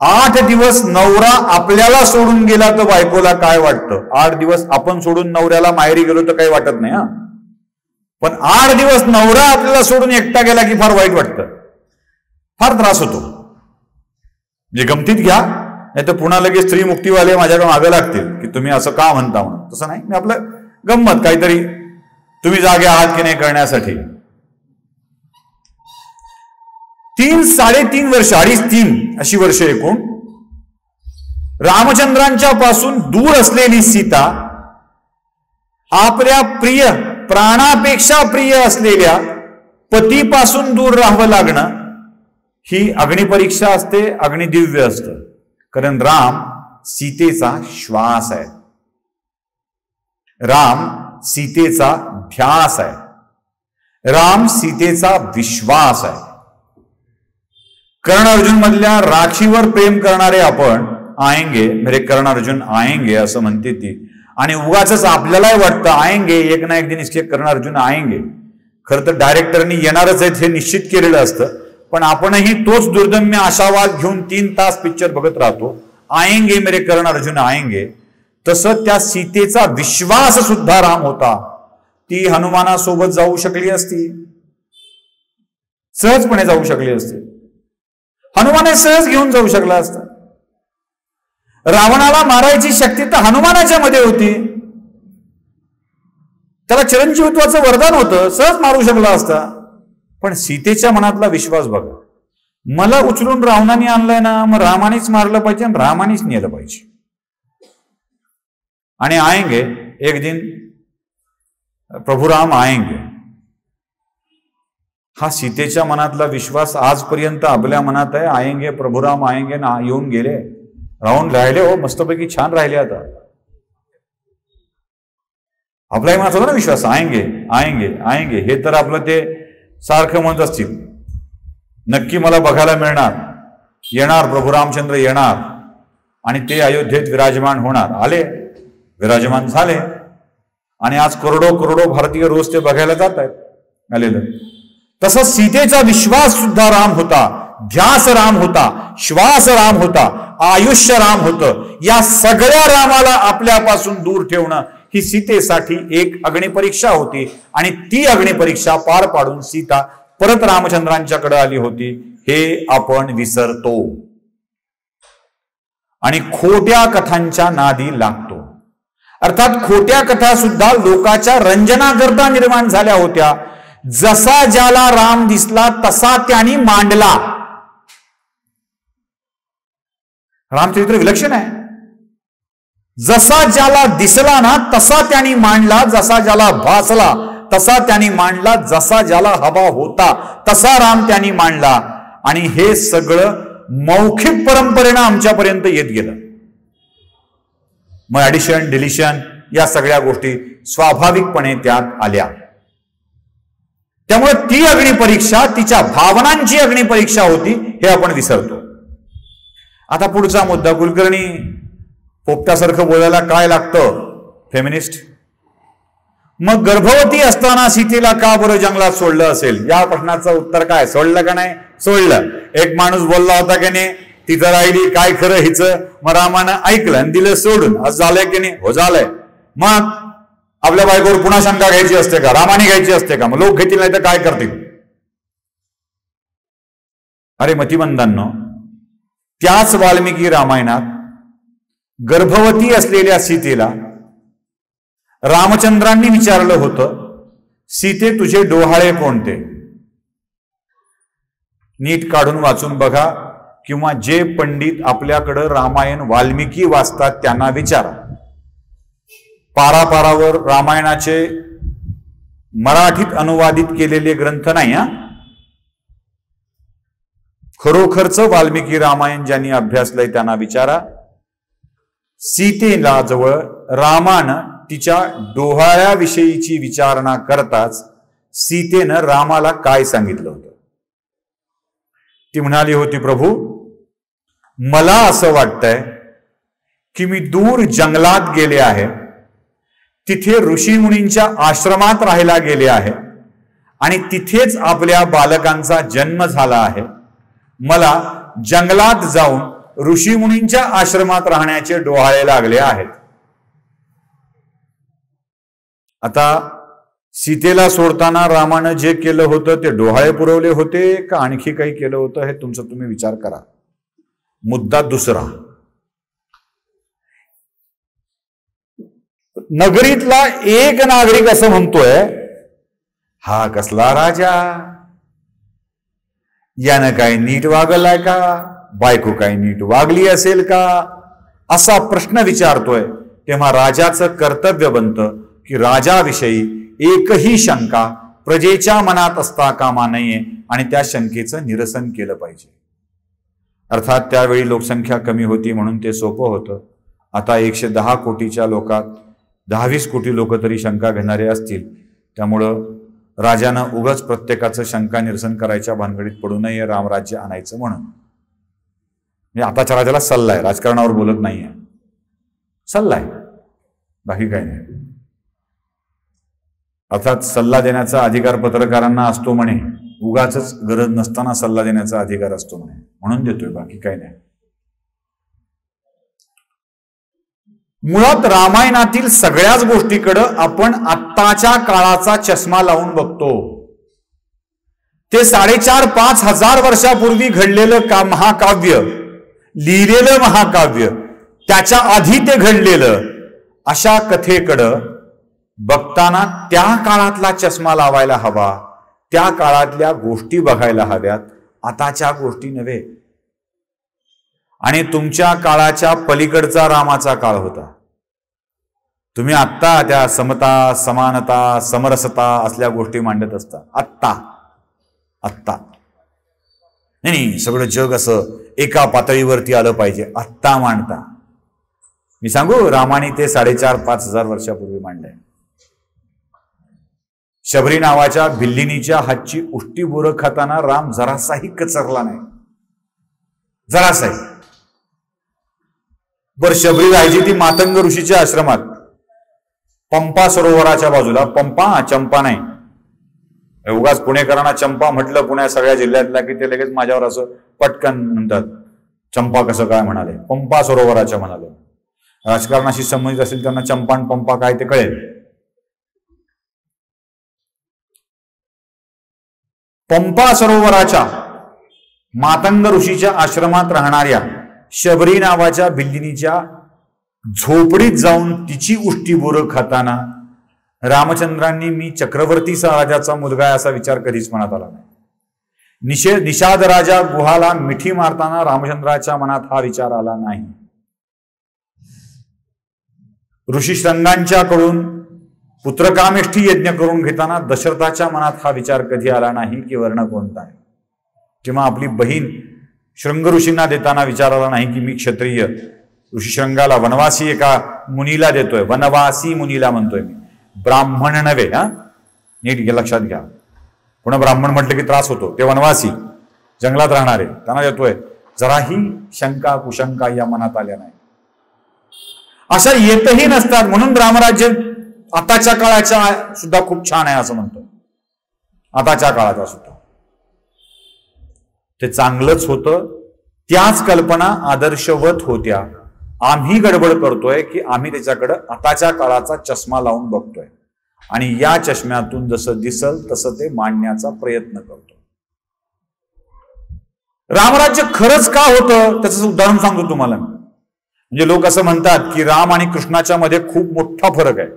8 दिवस नवरा आपल्याला सोडून गेला तर बायकोला काय वाटतं? 8 दिवस आपण सोडून नवऱ्याला माहेरी गेलो तर काही वाटत नाही हा, पण 8 दिवस नवरा आपल्याला सोडून एकटा गेला की फार वाईट वाटतं, फार त्रास होतो. म्हणजे गमतीत घ्या, नाही तर पुन्हा लगेच स्त्री मुक्तीवाले माझ्याकडे मागे लागतील की तुम्ही असं का म्हणता म्हणून. तसं नाही, मी आपलं गंमत काहीतरी तुम्ही जागे आहात की नाही करण्यासाठी. 3-3.5 वर्ष, 2.5-3 अशी वर्ष एकूण रामचंद्रांच्या पासून दूर असलेली सीता आपल्या प्रिय, प्राणापेक्षा प्रिय असलेल्या पतीपासून दूर राहावं लागणं ही अग्निपरीक्षा असते, अग्निदिव्य असतं. कारण राम सीतेचा श्वास आहे, राम सीतेचा ध्यास आहे, राम सीतेचा विश्वास आहे. कर्ण अर्जुन मधल्या राखीवर प्रेम करणारे आपण आएंगे, मेरे कर्ण अर्जुन आएंगे असं म्हणते ती. आणि उगाच आपल्यालाही वाटतं आएंगे, एक ना एक दिन इसके कर्ण अर्जुन आएंगे. खरं तर डायरेक्टरनी येणारच आहेत हे निश्चित केलेलं असतं, पण आपणही तोच दुर्दम्य आशावाद घेऊन 3 तास पिक्चर बघत राहतो, आएंगे मेरे कर्ण अर्जुन आएंगे. तसं त्या सीतेचा विश्वास सुद्धा राम होता. ती हनुमानासोबत जाऊ शकली असती, सहजपणे जाऊ शकली असती, हनुमाने सहज घेऊन जाऊ शकला असता. रावणाला मारायची शक्ती तर हनुमानाच्या मध्ये होती, त्याला चिरंजीवित्वाचं वरदान होतं, सहज मारू शकला असता. पण सीतेच्या मनातला विश्वास बघा, मला उचलून रावणाने आणलंय ना, मग रामानेच मारलं पाहिजे आणि रामानेच नेलं पाहिजे. आणि आएंगे एक दिन प्रभू राम आएंगे, हा सीतेच्या मनातला विश्वास आजपर्यंत आपल्या मनात आहे. आएंगे प्रभू राम आएंगे ना, येऊन गेले, राहून राहिले, हो मस्तपैकी छान राहिले. आता आपलाही मनात होता ना विश्वास, आएंगे आएंगे आएंगे. हे तर आपलं ते सारखं म्हणत असतील, नक्की मला बघायला मिळणार, येणार प्रभू रामचंद्र येणार आणि ते अयोध्येत विराजमान होणार. आले, विराजमान झाले आणि आज करोडो भारतीय रोज ते बघायला जात आहेत आलेलं. तसं सीतेचा विश्वास सुद्धा राम होता, ध्यास राम होता, श्वास राम होता, आयुष्य राम होतं. या सगळ्या रामाला आपल्यापासून दूर ठेवणं ही सीतेसाठी एक अग्निपरीक्षा होती आणि ती अग्निपरीक्षा पार पाडून सीता परत रामचंद्रांच्याकडे आली होती, हे आपण विसरतो. आणि खोट्या कथांच्या नादी लागतो. अर्थात खोट्या कथा सुद्धा लोकांच्या रंजनाकरता निर्माण झाल्या होत्या. जसा ज्याला राम दिसला तसा त्यांनी मांडला. रामचरित्र विलक्षण आहे. जसा ज्याला दिसला ना तसा त्यांनी मांडला, जसा ज्याला भासला तसा त्यांनी मांडला, जसा ज्याला हवा होता तसा राम त्यांनी मांडला. आणि हे सगळं मौखिक परंपरेनं आमच्यापर्यंत येत गेलं. मग ऍडिशन डिलिशन या सगळ्या गोष्टी स्वाभाविकपणे त्यात आल्या. त्यामुळे ती अग्निपरीक्षा तिच्या भावनांची अग्निपरीक्षा होती हे आपण विसरतो. आता पुढचा मुद्दा, कुलकर्णी पोपटासारखं बोलायला काय लागतं? फेमिनिस्ट. मग गर्भवती असताना सीतेला का बरं जंगलात सोडलं असेल? या प्रश्नाचं उत्तर काय? सोडलं का नाही? सोडलं. एक माणूस बोलला होता की नाही, तिथं राहिली काय खरं हिचं, मग रामानं ऐकलं आणि दिलं सोडून. असं झालंय की नाही? हो झालंय. मग आपल्या बायकोवर पुन्हा शंका घ्यायची असते का? रामाने घ्यायची असते का? मग लोक घेतील नाही तर काय करतील? अरे मतिमंदांनो, त्याच वाल्मिकी रामायणात गर्भवती असलेल्या सीतेला रामचंद्रांनी विचारलं होतं, सीते तुझे डोहाळे कोणते? नीट काढून वाचून बघा, किंवा जे पंडित आपल्याकडं रामायण वाल्मिकी वाचतात त्यांना विचारा. पारापारावर रामायणाचे मराठीत अनुवादित केलेले ग्रंथ नाही हा. खरोखरच वाल्मिकी रामायण ज्यांनी अभ्यासलंय त्यांना विचारा. सीतेला जवळ रामानं तिच्या डोहाळ्याविषयीची विचारणा करताच सीतेनं रामाला काय सांगितलं होतं? ती म्हणाली होती, प्रभू मला असं वाटतंय की मी दूर जंगलात गेले आहे, तिथे ऋषीमुनींच्या आश्रमात राहायला गेले आहे आणि तिथेच आपल्या बालकांचा जन्म झाला आहे. मला जंगलात जाऊन ऋषीमुनींच्या आश्रमात राहण्याचे डोहाळे लागले आहेत. आता सीतेला सोडताना रामानं जे केलं होतं ते डोहाळे पुरवले होते का आणखी काही केलं होतं हे तुमचा तुम्ही विचार करा. मुद्दा दुसरा, नगरीतला एक नागरिक असं म्हणतोय, हा कसला राजा, यानं काय नीट वागलाय का, बायको काय नीट वागली असेल का, असा प्रश्न विचारतोय. तेव्हा राजाचं कर्तव्य बनतं की राजाविषयी एकही शंका प्रजेच्या मनात असता कामा नये आणि त्या शंकेचं निरसन केलं पाहिजे. अर्थात त्यावेळी लोकसंख्या कमी होती म्हणून ते सोपं होतं. आता 110 कोटीच्या लोकात 10-20 कोटी लोक तरी शंका घेणारे असतील. त्यामुळं राजानं उगाच प्रत्येकाचं शंका निरसन करायच्या भानगडीत पडू नये, रामराज्य आणायचं म्हणून. मी आताच्या राजाला सल्ला आहे, राजकारणावर बोलत नाहीये, सल्ला आहे, बाकी काही नाही. अर्थात सल्ला देण्याचा अधिकार पत्रकारांना असतो म्हणे, उगाच गरज नसताना सल्ला देण्याचा अधिकार असतो म्हणे, म्हणून देतोय, बाकी काही नाही. मुळात रामायणातील सगळ्याच गोष्टीकडं आपण आत्ताच्या काळाचा चष्मा लावून बघतो. ते 4,500-5 हजार वर्षापूर्वी घडलेलं महाकाव्य, लिहिलेलं महाकाव्य, त्याच्या आधी ते घडलेलं, अशा कथेकडं बघताना त्या काळातला चष्मा लावायला हवा, त्या काळातल्या गोष्टी बघायला हव्यात, आताच्या गोष्टी नव्हे. आणि तुमच्या काळाच्या पलीकडचा रामाचा काळ होता. तुम्ही आत्ता त्या समता, समानता, समरसता असल्या गोष्टी मांडत असता. आत्ता नाही, सगळं जग असं एका पातळीवरती आलं पाहिजे, आत्ता मांडता. मी सांगू, रामाने ते 4,500-5 हजार वर्षापूर्वी मांडलंय. शबरी नावाच्या भिल्लिनीच्या हातची उष्टी बोरं खाताना राम जरासाही कचरला नाही, जरासाही. बर, शबरी राहायची ती मातंग ऋषीच्या आश्रमात, पंपा सरोवराच्या बाजूला. पंपा, चंपा नाही. उगाच पुणेकरांना चंपा म्हटलं पुण्या सगळ्या जिल्ह्यातला की ते लगेच माझ्यावर असं पटकन म्हणतात, चंपा कसं काय म्हणाले, पंपा सरोवराच्या म्हणाले. राजकारणाशी संबंधित असेल त्यांना चंपा आणि पंपा काय ते कळेल. पंपा सरोवराच्या मातंग ऋषीच्या आश्रमात राहणाऱ्या शबरी नावाच्या बिल्लिनीच्या झोपडीत जाऊन तिची उष्टी बोरं खाताना रामचंद्रांनी मी चक्रवर्ती राजाचा मुलगा आहे असा विचार कधीच मनात आला नाही. निषाद राजा गुहाला मिठी मारताना रामचंद्राच्या मनात हा विचार आला नाही. ऋषीशृंगांच्याकडून पुत्रकामेष्ठी यज्ञ करून घेताना दशरथाच्या मनात हा विचार कधी आला नाही की वर्ण कोणता आहे. किंवा आपली बहीण शृंग ऋषींना देताना विचार आला नाही की मी क्षत्रिय ऋषीशृंगाला वनवासी एका मुनीला देतोय, वनवासी मुनीला म्हणतोय मी, ब्राह्मण नव्हे. नीट लक्षात घ्या. पुन्हा ब्राह्मण म्हटलं की त्रास होतो, ते वनवासी जंगलात राहणारे त्यांना देतोय. जराही शंका कुशंका या मनात आल्या नाही, अशा येतही नसतात. म्हणून रामराज्य आताच्या काळाच्या सुद्धा खूप छान आहे असं म्हणतो. आताच्या काळाचा सुद्धा ते चांगलंच होतं. त्याच कल्पना आदर्शवत होत्या. आम्ही गडबड करतोय की आम्ही त्याच्याकडे आताच्या काळाचा चष्मा लावून बघतोय आणि या चष्म्यातून जसं दिसल तसं ते मांडण्याचा प्रयत्न करतो. रामराज्य खरंच का होतं त्याचं उदाहरण सांगतो तुम्हाला. म्हणजे लोक असं म्हणतात की राम आणि कृष्णाच्या मध्ये खूप मोठा फरक आहे,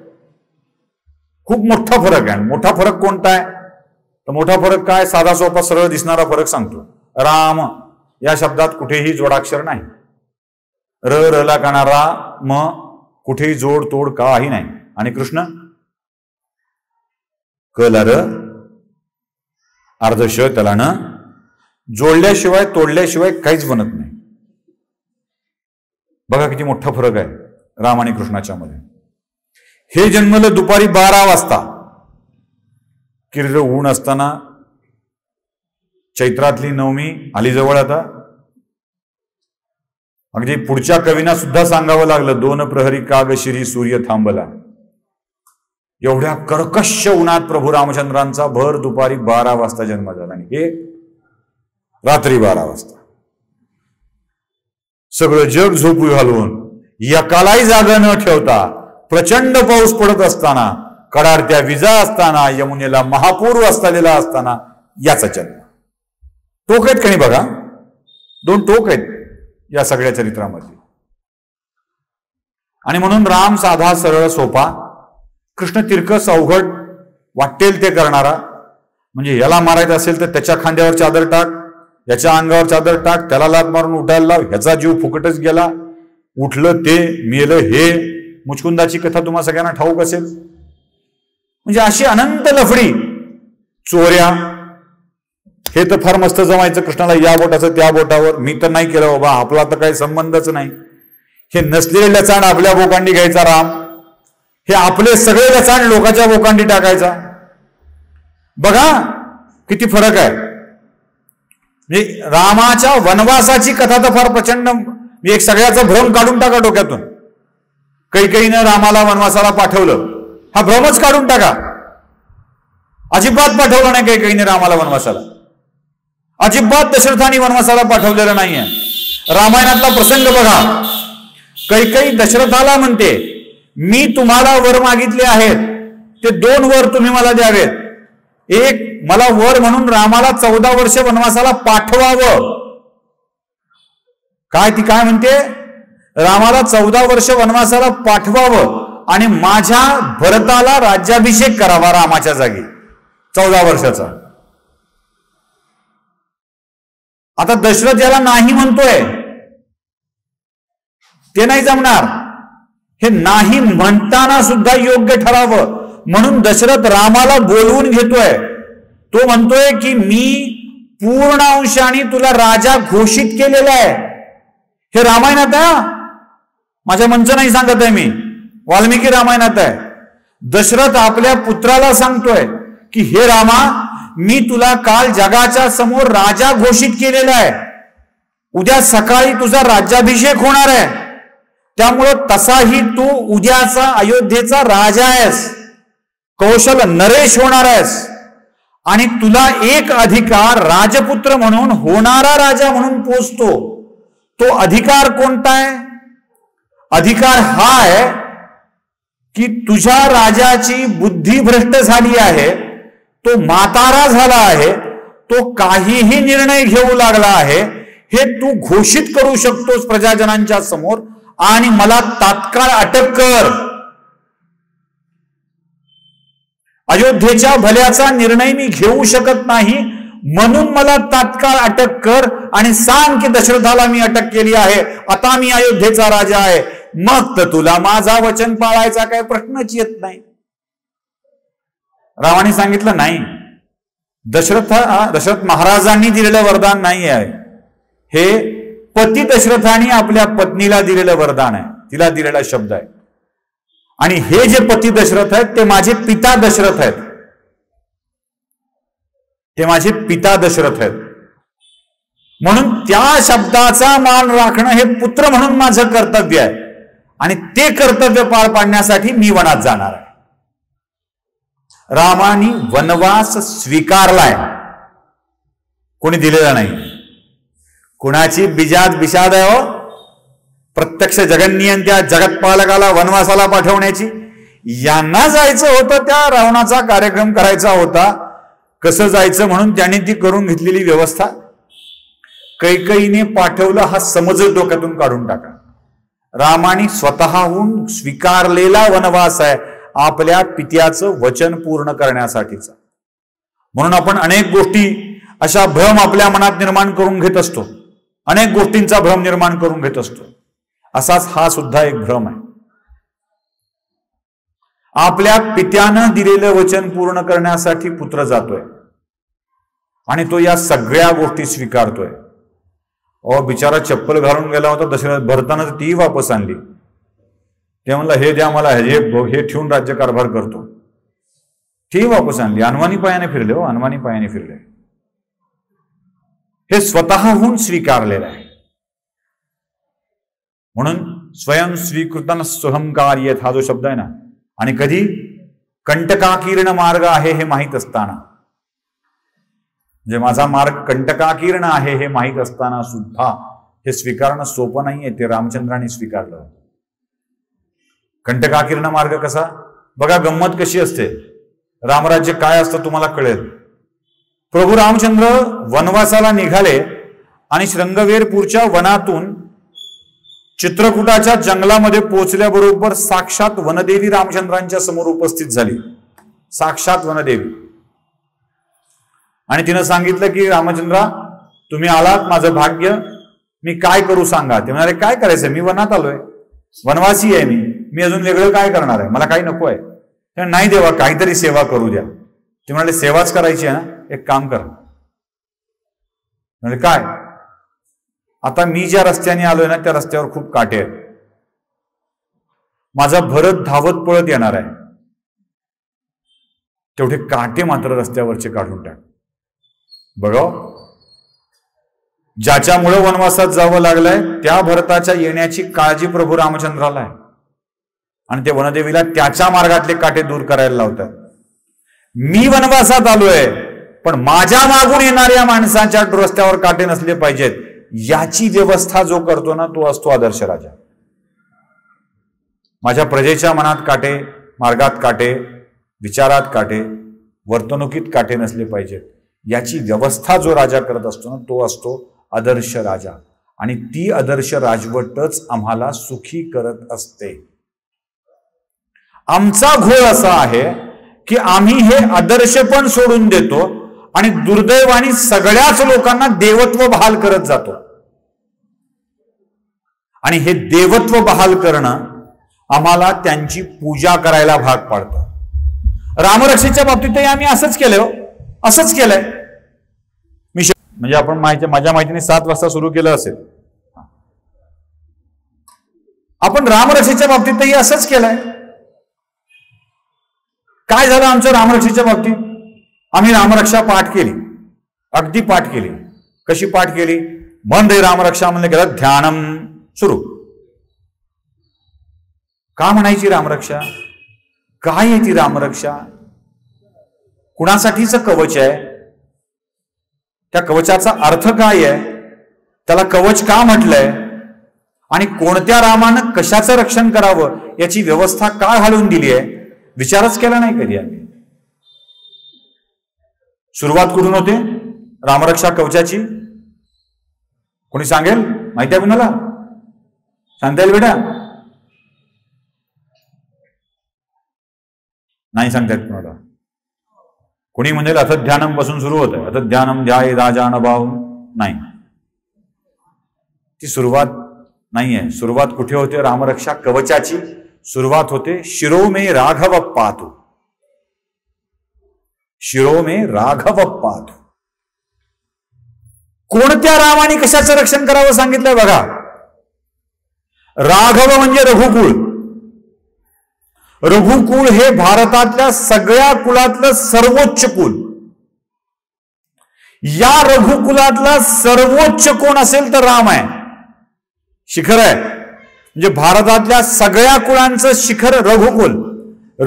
खूप मोठा फरक आहे. मोठा फरक कोणता आहे तर मोठा फरक काय, साधा सोपा सरळ दिसणारा फरक सांगतो. राम या शब्दात कुठेही जोडाक्षर नाही. र ला काणारा म कुठेही जोड तोड काही नाही. आणि कृष्ण कला र अर्धश त्याला न जोडल्याशिवाय तोडल्याशिवाय काहीच बनत नाही. बघा किती मोठा फरक आहे राम आणि कृष्णाच्या मध्ये. हे जन्मलं दुपारी 12 वाजता, किर्र ऊन असताना. चैत्रातली नवमी आली जवळ आता. अगदी पुढच्या कवींना सुद्धा सांगावं लागलं, 2 प्रहरी काग शिरी सूर्य थांबला. एवढ्या कर्कश उन्हात प्रभू रामचंद्रांचा भर दुपारी 12 वाजता जन्म झाला आणि हे रात्री 12 वाजता. सगळं जग झोपू घालून एकालाही जागा न ठेवता, प्रचंड पाऊस पडत असताना, कडारत्या विजा असताना, यमुनेला महापूर असलेला असताना याचा जन्म. टोक आहेत काही बघा, 2 टोक आहेत या सगळ्या चरित्रामध्ये. आणि म्हणून राम साधा सरळ सोपा, कृष्ण तिरकस अवघड वाटेल ते करणारा. म्हणजे याला मारायचं असेल तर त्याच्या खांद्यावर चादर टाक, याच्या अंगावर चादर टाक, त्याला लात मारून उठायला लाव, ह्याचा जीव फुकटच गेला, उठलं ते मेलं हे. मुचकुंदाची कथा तुम्हा सगळ्यांना ठाऊक असेल. म्हणजे अशी अनंत लफडी. चोऱ्या हे तर फार मस्त जमायचं कृष्णाला, या बोटाचं त्या बोटावर. मी तर नाही केलं बाबा, आपला तर काही संबंधच नाही. हे नसलेले लचाण आपल्या बोकांडी घ्यायचा राम, हे आपले सगळे लचाण लोकांच्या बोकांडी टाकायचा. बघा किती फरक आहे. म्हणजे रामाच्या वनवासाची कथा तर फार प्रचंड. एक सगळ्याचा भ्रम काढून टाका डोक्यातून. कैकेयीनं रामाला वनवासाला पाठवलं, हा भ्रमच काढून टाका. अजिबात पाठवलं नाही कैकेयीने रामाला वनवासाला. अजिबात दशरथाने वनवासाला पाठवलेलं नाहीये. रामायणातला प्रसंग बघा. कैकेयी दशरथाला म्हणते, मी तुम्हाला वर मागितले आहेत ते 2 वर तुम्ही मला द्यावेत. एक, मला वर म्हणून रामाला 14 वर्ष वनवासाला पाठवावं. काय ती काय म्हणते, रामाला 14 वर्ष वनवासाला पाठवावं आणि माझ्या भरताला राज्याभिषेक करावा रामाच्या जागी 14 वर्षाचा. आता दशरथ याला नाही म्हणतोय, ते नाही जमणार. हे नाही म्हणताना सुद्धा योग्य ठरावं म्हणून दशरथ रामाला बोलवून घेतोय. तो म्हणतोय की मी पूर्ण अंशाने तुला राजा घोषित केलेला आहे. हे रामायणात आहे, माझ्या मनचं नाही सांगत आहे मी, वाल्मिकी रामायणात आहे. दशरथ आपल्या पुत्राला सांगतोय की हे रामा, मी तुला काल जगाच्या समोर राजा घोषित केलेला आहे. उद्या सकाळी तुझा राज्याभिषेक होणार आहे. त्यामुळं तसाही तू उद्याचा अयोध्येचा राजा आहेस, कौशल नरेश होणार आहेस. आणि तुला एक अधिकार राजपुत्र म्हणून, होणारा राजा म्हणून पोचतो. तो अधिकार कोणता आहे? अधिकार हा आहे की तुझ्या राजाची बुद्धी भ्रष्ट झाली आहे, तो म्हातारा झाला आहे, तो काहीही निर्णय घेऊ लागला आहे. हे तू घोषित करू शकतोस प्रजाजनांच्या समोर आणि मला तात्काळ अटक कर. अयोध्येच्या भल्याचा निर्णय मी घेऊ शकत नाही, म्हणून मला तात्काळ अटक कर आणि सांग की दशरथाला मी अटक केली आहे, आता मी अयोध्येचा राजा आहे. मग तर तुला माझा वचन पाळायचा काही प्रश्नच येत नाही. रामाने सांगितलं नाही, दशरथ महाराजांनी दिलेलं वरदान नाही आहे, हे पती दशरथाने आपल्या पत्नीला दिलेलं वरदान आहे, तिला दिलेला शब्द आहे. आणि हे जे पती दशरथ आहेत ते माझे पिता दशरथ आहेत, ते माझे पिता दशरथ आहेत. म्हणून त्या शब्दाचा मान राखणं हे पुत्र म्हणून माझं कर्तव्य आहे आणि ते कर्तव्य पार पाडण्यासाठी मी वनात जाणार आहे. रामानी वनवास स्वीकारलाय, कोणी दिलेला नाही. कुणाची बिजाद बिशाद आहे हो प्रत्यक्ष जगन्नियंत्या जगतपालकाला वनवासाला पाठवण्याची. यांना जायचं होतं, त्या रावणाचा कार्यक्रम करायचा होता, कसं जायचं म्हणून त्यांनी ती करून घेतलेली व्यवस्था कैकेयीने पाठवलं, हा समज डोक्यातून काढून टाका. रामाने स्वतःहून स्वीकारलेला वनवास आहे आपल्या पित्याचं वचन पूर्ण करण्यासाठीचा. म्हणून आपण अनेक गोष्टी अशा भ्रम आपल्या मनात निर्माण करून घेत असतो, अनेक गोष्टींचा भ्रम निर्माण करून घेत असतो. असाच हा सुद्धा एक भ्रम आहे. आपल्या पित्यानं दिलेलं वचन पूर्ण करण्यासाठी पुत्र जातोय आणि तो या सगळ्या गोष्टी स्वीकारतोय. बिचारा चप्पल घालून गेला होता दशरथ, भरतानं ती वापस आणली. ते म्हणलं हे द्या मला, हे ठेवून राज्यकारभार करतो, ती वापस आणली. अनवाणी पायाने फिरले हो, अनवाणी पायाने फिरले. हे स्वतःहून स्वीकारलेलं आहे. म्हणून स्वयं स्वीकृतन स्वहंकार्यत हा जो शब्द आहे ना, आणि कधी कंटकाकीर्ण मार्ग आहे हे माहीत असताना, म्हणजे माझा मार्ग कंटकाकीर्ण आहे हे माहीत असताना सुद्धा हे स्वीकारणं सोपं नाहीये. ते रामचंद्राने स्वीकारलं. कंटकाकीर्ण मार्ग कसा बघा, गंमत कशी असते, रामराज्य काय असतं तुम्हाला कळेल. प्रभू रामचंद्र वनवासाला निघाले आणि शृंगवेरपूरच्या वनातून चित्रकूटाच्या जंगलामध्ये पोहोचल्याबरोबर साक्षात वनदेवी रामचंद्रांच्या समोर उपस्थित झाली. साक्षात वनदेवी. आणि तिनं सांगितलं की रामचंद्रा, तुम्ही आलात, माझं भाग्य, मी काय करू सांगा. ते म्हणाले काय करायचंय, मी वनात आलोय, वनवासी आहे मी अजून वेगळं काय करणार आहे, मला काही नको आहे. नाही देवा, काहीतरी सेवा करू द्या. ते म्हणाले सेवाच करायची आहे ना, एक काम कर. म्हणजे काय, आता मी ज्या रस्त्याने आलोय ना त्या रस्त्यावर खूप काटे आहेत, माझा भरत धावत पळत येणार आहे, तेवढे काटे मात्र रस्त्यावरचे काढून टाक. बघा, ज्याच्यामुळे वनवासात जावं लागलंय त्या भरताच्या येण्याची काळजी प्रभू रामचंद्राला आहे आणि ते वनदेवीला त्याच्या मार्गातले काटे दूर करायला लावतात. मी वनवासात आलोय पण माझ्या मागून येणाऱ्या माणसाच्या रस्त्यावर काटे नसले पाहिजेत, याची व्यवस्था जो करतो ना तो असतो आदर्श राजा. माझ्या प्रजेच्या मनात काटे, मार्गात काटे, विचारात काटे, वर्तणुकीत काटे नसले पाहिजेत, याची व्यवस्था जो राजा करत असतो ना तो असतो आदर्श राजा. आणि ती आदर्श राजवटच आम्हाला सुखी करत असते. आमचा घोळ असा आहे की आम्ही हे आदर्श पण सोडून देतो आणि दुर्दैवाने सगळ्याच लोकांना देवत्व बहाल करत जातो. आणि हे देवत्व बहाल करणं आम्हाला त्यांची पूजा करायला भाग पाडतं. रामरक्षेच्या बाबतीतही आम्ही असंच केलंय, असंच केलंय. म्हणजे आपण माझ्या माहितीने 7 वाजता सुरू केलं असेल. आपण रामरक्षेच्या बाबतीतही असंच केलंय. काय झालं आमच्या रामरक्षेच्या बाबतीत, आम्ही रामरक्षा पाठ केली, अगदी पाठ केली. कशी पाठ केली, बंद रामरक्षा म्हणलं केलं, ध्यानम सुरू. का म्हणायची रामरक्षा, काय आहे ती रामरक्षा, कुणासाठीचं कवच आहे, त्या कवचाचा अर्थ काय आहे, त्याला कवच का म्हटलंय आणि कोणत्या रामानं कशाचं रक्षण करावं याची व्यवस्था का घालून दिली आहे, विचारच केला नाही कधी आम्ही. सुरुवात कुठून होते रामरक्षा कवचाची, कोणी सांगेल? माहिती आहे कुणाला? सांगता येईल बेटा? नाही सांगता येत कुणाला. कोणी म्हणेल अथ ध्यानम पासून सुरू होत आहे, अथ ध्यानम ध्याय राजान भाव. नाही, ती सुरुवात नाहीये. सुरुवात कुठे होते? रामरक्षा कवचाची सुरुवात होते शिरो में राघव पातु. शिरो में राघव पातु. कोणत्या रामाने कशाचं रक्षण करावं सांगितलंय बघा. राघव म्हणजे रघुकुळ. रघुकुळ हे भारतातल्या सगळ्या कुळातलं सर्वोच्च कुल. या रघुकुलातला सर्वोच्च कोण असेल तर राम आहे, शिखर आहे. म्हणजे भारतातल्या सगळ्या कुळांचं शिखर रघुकुल.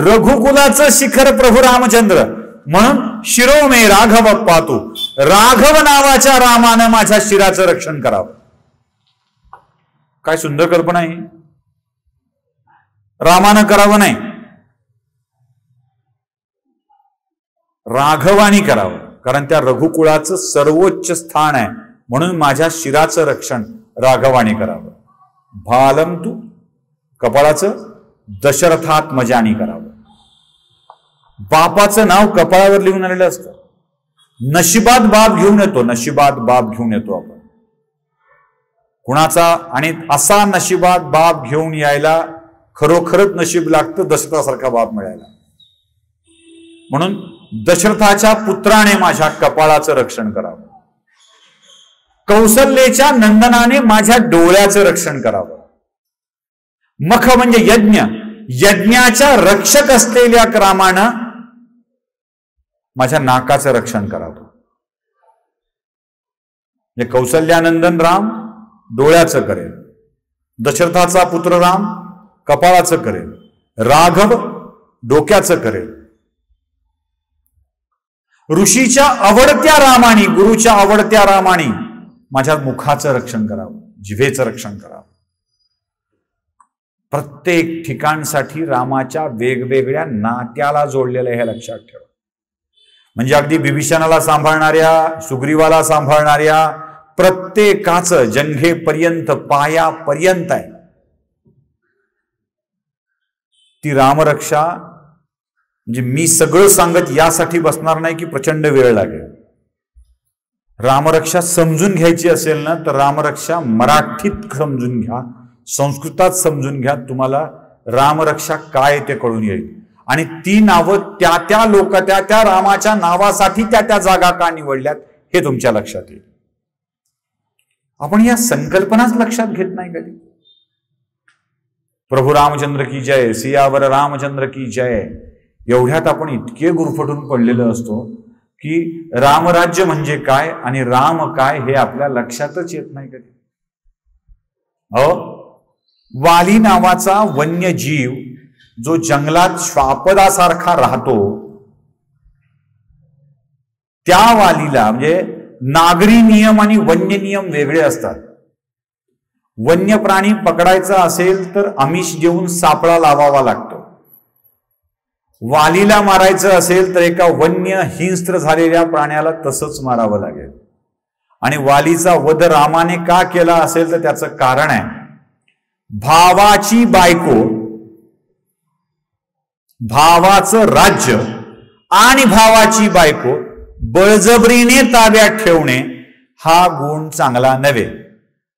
रघुकुलाचं शिखर प्रभू रामचंद्र. म्हणून शिरो मे राघव पातू. राघव नावाच्या रामानं माझ्या शिराचं रक्षण करावं. काय सुंदर कल्पना आहे. रामानं करावं नाही, राघवानी करावं. कारण त्या रघुकुळाचं सर्वोच्च स्थान आहे. म्हणून माझ्या शिराचं रक्षण राघवानी करावं. भालम तू कपाळाचं दशरथात्मजानी करावं. बापाचं नाव कपाळावर लिहून आलेलं असतं. नशिबात बाप घेऊन येतो, नशिबात बाप घेऊन येतो आपण कुणाचा. आणि असा नशिबात बाप घेऊन यायला खरोखरच नशीब लागतं दशरथासारखा बाप मिळायला. म्हणून दशरथाच्या पुत्राने माझ्या कपाळाचं रक्षण करावं. कौसल्याच्या नंदनाने माझ्या डोळ्याचं रक्षण करावं. मख म्हणजे यज्ञ. यज्ञाच्या रक्षक असलेल्या रामानं माझ्या नाकाचं रक्षण करावं. म्हणजे कौसल्यानंदन राम डोळ्याचं करेल, दशरथाचा पुत्र राम कपाळाचं करेल, राघव डोक्याचं करेल. ऋषीच्या आवडत्या रामानी, गुरुच्या आवडत्या रामानी माझ्या मुखाचं रक्षण करावं, जिभेचं रक्षण करावं. प्रत्येक ठिकाणसाठी रामाच्या वेगवेगळ्या नात्याला जोडलेलं हे लक्षात ठेवा. म्हणजे अगदी बिभीषणाला सांभाळणाऱ्या, सुग्रीवाला सांभाळणाऱ्या प्रत्येकाचं जंघेपर्यंत, पायापर्यंत आहे ती रामरक्षा. म्हणजे मी सगळं सांगत यासाठी बसणार नाही की प्रचंड वेळ लागेल. रामरक्षा समजून घ्यायची असेल ना तर रामरक्षा मराठीत समजून घ्या, संस्कृतात समजून घ्या. तुम्हाला रामरक्षा काय ते कळून येईल. आणि ती नावं त्या लोक त्या रामाच्या नावासाठी त्या जागा का निवडल्यात हे तुमच्या लक्षात येईल. आपण या संकल्पनाच लक्षात घेत नाही कधी. प्रभू रामचंद्र की जय, सियावर रामचंद्र की जय, एवढ्यात आपण इतके गुरफटून पडलेलो असतो की रामराज्य म्हणजे काय आणि राम काय हे आपल्या लक्षातच येत नाही कधी. वाली नावाचा वन्यजीव जो जंगलात श्वापदासारखा राहतो, त्या वालीला म्हणजे नागरी नियम आणि वन्य नियम वेगळे असतात. वन्य प्राणी पकडायचा असेल तर आमिष देऊन सापळा लावावा लागतो. वालीला मारायचं असेल तर एका वन्य हिंस्त्र झालेल्या प्राण्याला तसंच मारावं लागेल. आणि वालीचा वध रामाने का केला असेल तर त्याचं कारण आहे. भावाची बायको, भावाचं राज्य आणि भावाची बायको बळजबरीने ताब्यात ठेवणे हा गुण चांगला नव्हे.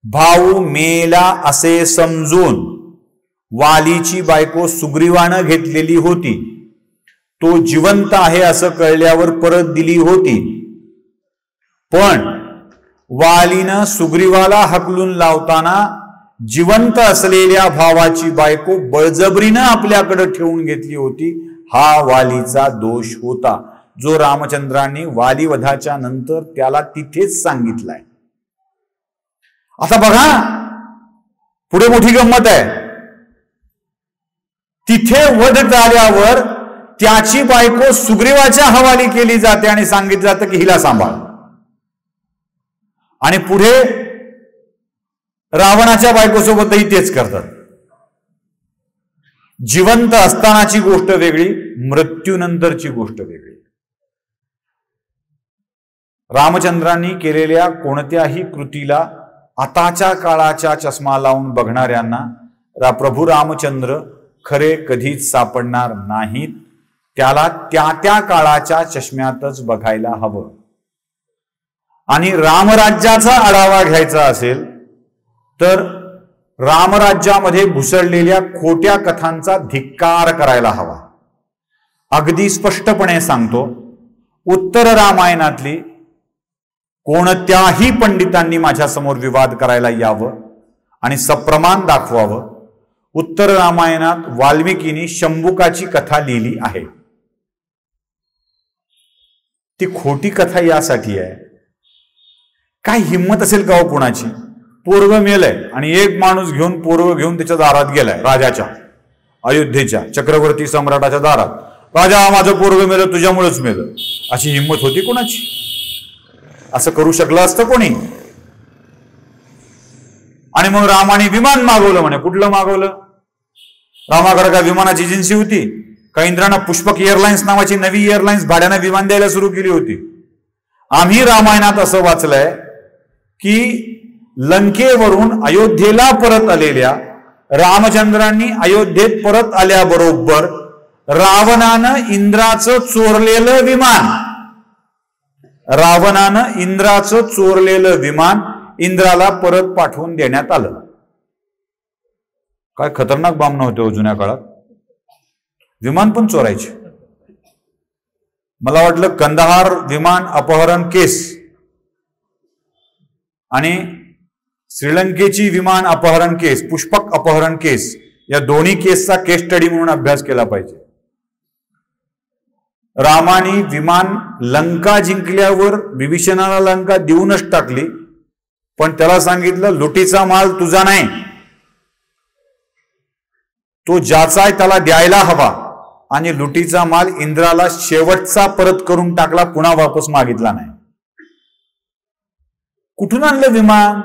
भाऊ मेला असे समजून वालीची बायको सुग्रीवानं घेतलेली होती. तो जिवंत आहे असं कळल्यावर परत दिली होती. पण वालीनं सुग्रीवाला हकलून लावताना जिवंत असलेल्या भावाची बायको बळजबरीनं आपल्याकडे ठेवून घेतली होती. हा वालीचा दोष होता जो रामचंद्रांनी वालीवधाच्या नंतर त्याला तिथेच सांगितलाय. आता बघा पुढे मोठी गंमत आहे. तिथे वध झाल्यावर त्याची बायको सुग्रीवाच्या हवाली केली जाते आणि सांगितलं जातं की हिला सांभाळ. आणि पुढे रावणाच्या बायकोसोबतही तेच करतात. जिवंत असतानाची गोष्ट वेगळी, मृत्यूनंतरची गोष्ट वेगळी. रामचंद्रांनी केलेल्या कोणत्याही कृतीला आताच्या काळाच्या चष्मा लावून बघणाऱ्यांना प्रभू रामचंद्र खरे कधीच सापडणार नाहीत. त्याला त्या काळाच्या चष्म्यातच बघायला हवं. आणि रामराज्याचा आढावा घ्यायचा असेल तर रामराज्यामध्ये घुसळलेल्या खोट्या कथांचा धिक्कार करायला हवा. अगदी स्पष्टपणे सांगतो, उत्तर रामायणातली कोणत्याही पंडितांनी माझ्या समोर विवाद करायला यावं आणि सप्रमाण दाखवावं. उत्तर रामायणात वाल्मिकीनी शंभुकाची कथा लिहिली आहे. ती खोटी कथा यासाठी आहे, काय हिंमत असेल का हो कुणाची? पोरग मेलय आणि एक माणूस घेऊन पोरग घेऊन त्याच्या दारात गेलाय, राजाच्या, अयोध्येच्या चक्रवर्ती सम्राटाच्या दारात. राजा, माझं पोरग मेलं, तुझ्यामुळेच मेलं. अशी हिंमत होती कोणाची? असं करू शकलं असतं कोणी? आणि मग रामाने विमान मागवलं म्हणे. कुठलं मागवलं? रामाकडे का विमानाची एजन्सी होती का? इंद्रानं पुष्पक एअरलाइन्स नावाची नवी एअरलाइन्स भाड्यानं विमान द्यायला सुरू केली होती. आम्ही रामायणात असं वाचलंय की लंकेवरून अयोध्येला परत आलेल्या रामचंद्रांनी अयोध्येत परत आल्याबरोबर रावणानं इंद्राचं चोरलेलं विमान इंद्राला परत पाठवून देण्यात आलं. काय खतरनाक बाम नव्हते हो जुन्या काळात? विमान पण चोरायचे. मला वाटलं कंदाहार विमान अपहरण केस आणि श्रीलंकेची विमान अपहरण केस, पुष्पक अपहरण केस, या दोन्ही केसचा केस स्टडी म्हणून अभ्यास केला पाहिजे. रामाने विमान लंका जिंकल्यावर विभीषणाला लंका देऊनच टाकली, पण त्याला सांगितलं लुटीचा माल तुझा नाही, तो ज्याचा आहे त्याला द्यायला हवा. आणि लुटीचा माल इंद्राला शेवटचा परत करून टाकला, पुन्हा वापस मागितला नाही. कुठून आणलं विमान?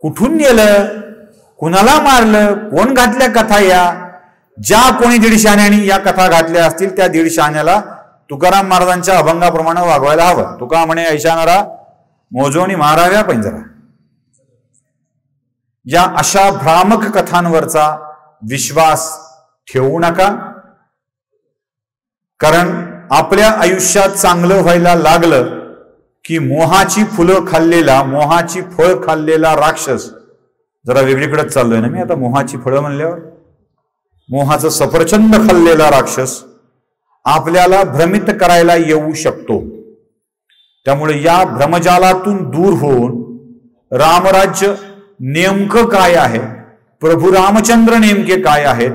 कुठून गेलं? कुणाला मारलं? कोण घातल्या कथा? या ज्या कोणी दीडशाण्यानी या कथा घातल्या असतील त्या दीडशाण्याला तुकाराम महाराजांच्या अभंगाप्रमाणे वागवायला हवं. तुका म्हणे ऐशानारा मोजोनी माराव्या पंजरा. या अशा भ्रामक कथांवरचा विश्वास ठेवू नका. कारण आपल्या आयुष्यात चांगलं व्हायला लागलं की मोहाची फुलं खाल्लेला, मोहाची फळ खाल्लेला राक्षस, जरा वेगळीकडेच चाललोय ना मी आता, मोहाची फळं म्हणल्यावर, मोहाचं सफरचंद खाल्लेला राक्षस आपल्याला भ्रमित करायला येऊ शकतो. त्यामुळे या भ्रमजालातून दूर होऊन रामराज्य नेमकं काय आहे, प्रभू रामचंद्र नेमके काय आहेत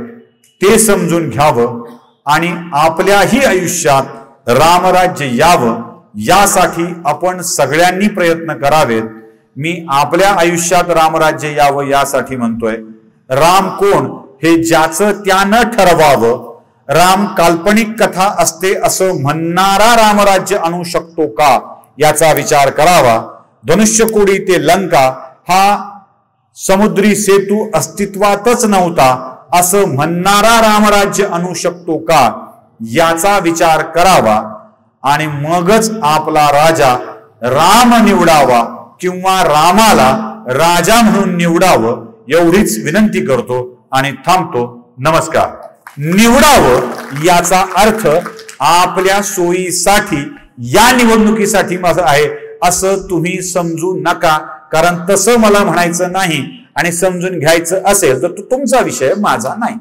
ते समजून घ्यावं आणि आपल्याही आयुष्यात रामराज्य यावं यासाठी आपण सगळ्यांनी प्रयत्न करावेत. मी आपल्या आयुष्यात रामराज्य यावं यासाठी म्हणतोय. राम कोण हे ज्याचं त्यानं ठरवावं. राम काल्पनिक कथा असते असं म्हणणारा रामराज्य आणू शकतो का याचा विचार करावा. धनुष्यकोडी ते लंका हा समुद्री सेतू अस्तित्वातच नव्हता असं म्हणणारा रामराज्य आणू शकतो का याचा विचार करावा. आणि मगच आपला राजा राम निवडावा किंवा रामाला राजा म्हणून निवडावं एवढीच विनंती करतो आणि थांबतो. नमस्कार. निवडावं याचा अर्थ आपल्या सोयीसाठी या निवडणुकीसाठी माझं आहे असं तुम्ही समजू नका. कारण तसं मला म्हणायचं नाही आणि समजून घ्यायचं असेल तर तो तुमचा विषय, माझा नाही.